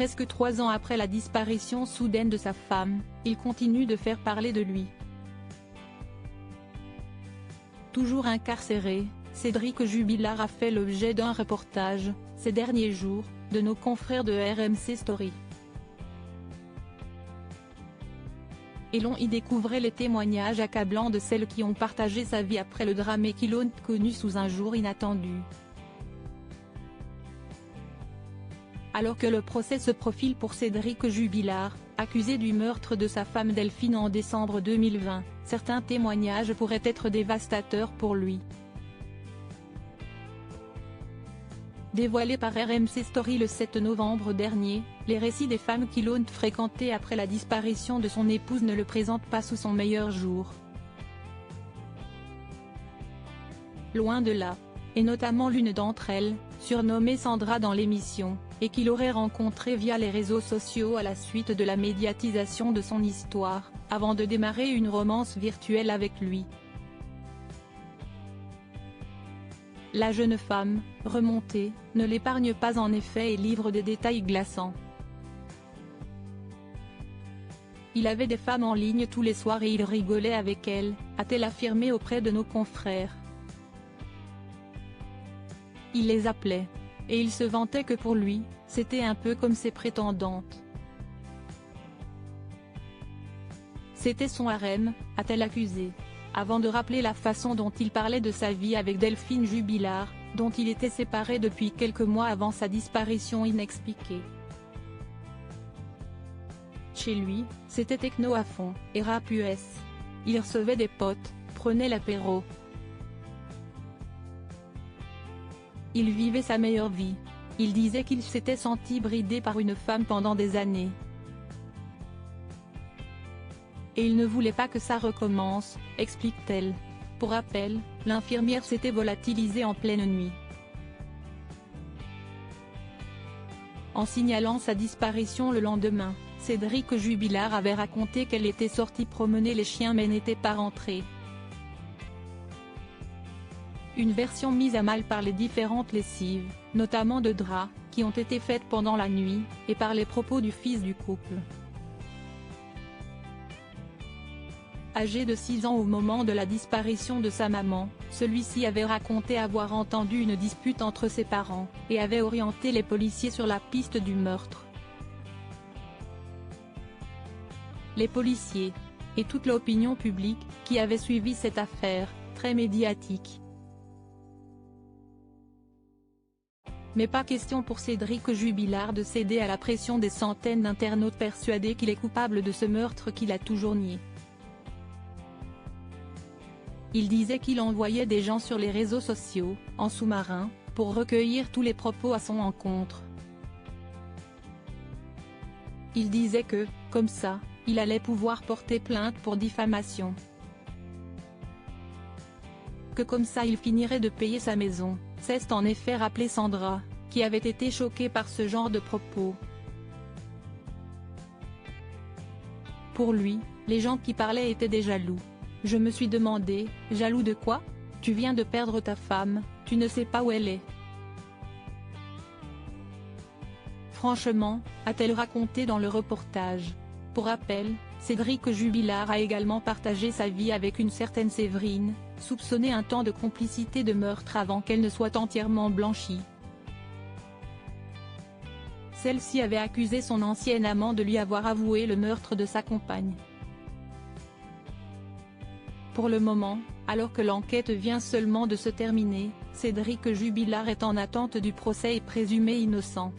Presque 3 ans après la disparition soudaine de sa femme, il continue de faire parler de lui. Toujours incarcéré, Cédric Jubilard a fait l'objet d'un reportage, ces derniers jours, de nos confrères de RMC Story. Et l'on y découvrait les témoignages accablants de celles qui ont partagé sa vie après le drame et qui l'ont connu sous un jour inattendu. Alors que le procès se profile pour Cédric Jubilard, accusé du meurtre de sa femme Delphine en décembre 2020, certains témoignages pourraient être dévastateurs pour lui. Dévoilé par RMC Story le 7 novembre dernier, les récits des femmes qui l'ont fréquenté après la disparition de son épouse ne le présentent pas sous son meilleur jour. Loin de là. Et notamment l'une d'entre elles, surnommée Sandra dans l'émission, et qu'il aurait rencontrée via les réseaux sociaux à la suite de la médiatisation de son histoire, avant de démarrer une romance virtuelle avec lui. La jeune femme, remontée, ne l'épargne pas en effet et livre des détails glaçants. Il avait des femmes en ligne tous les soirs et il rigolait avec elles, a-t-elle affirmé auprès de nos confrères. Il les appelait. Et il se vantait que pour lui, c'était un peu comme ses prétendantes. C'était son harem, a-t-elle accusé. Avant de rappeler la façon dont il parlait de sa vie avec Delphine Jubilard, dont il était séparé depuis quelques mois avant sa disparition inexpliquée. Chez lui, c'était techno à fond, et rap US. Il recevait des potes, prenait l'apéro. Il vivait sa meilleure vie. Il disait qu'il s'était senti bridé par une femme pendant des années. Et il ne voulait pas que ça recommence, explique-t-elle. Pour rappel, l'infirmière s'était volatilisée en pleine nuit. En signalant sa disparition le lendemain, Cédric Jubilard avait raconté qu'elle était sortie promener les chiens mais n'était pas rentrée. Une version mise à mal par les différentes lessives, notamment de draps, qui ont été faites pendant la nuit, et par les propos du fils du couple. Âgé de 6 ans au moment de la disparition de sa maman, celui-ci avait raconté avoir entendu une dispute entre ses parents, et avait orienté les policiers sur la piste du meurtre. Les policiers, et toute l'opinion publique, qui avait suivi cette affaire, très médiatique. Mais pas question pour Cédric Jubilard de céder à la pression des centaines d'internautes persuadés qu'il est coupable de ce meurtre qu'il a toujours nié. Il disait qu'il envoyait des gens sur les réseaux sociaux, en sous-marin, pour recueillir tous les propos à son encontre. Il disait que, comme ça, il allait pouvoir porter plainte pour diffamation. Que comme ça il finirait de payer sa maison, c'est en effet rappelé Sandra, qui avait été choquée par ce genre de propos. Pour lui, les gens qui parlaient étaient des jaloux. Je me suis demandé, jaloux de quoi? Tu viens de perdre ta femme, tu ne sais pas où elle est. Franchement, a-t-elle raconté dans le reportage. Pour rappel, Cédric Jubilard a également partagé sa vie avec une certaine Séverine, soupçonnée un temps de complicité de meurtre avant qu'elle ne soit entièrement blanchie. Celle-ci avait accusé son ancien amant de lui avoir avoué le meurtre de sa compagne. Pour le moment, alors que l'enquête vient seulement de se terminer, Cédric Jubilard est en attente du procès et présumé innocent.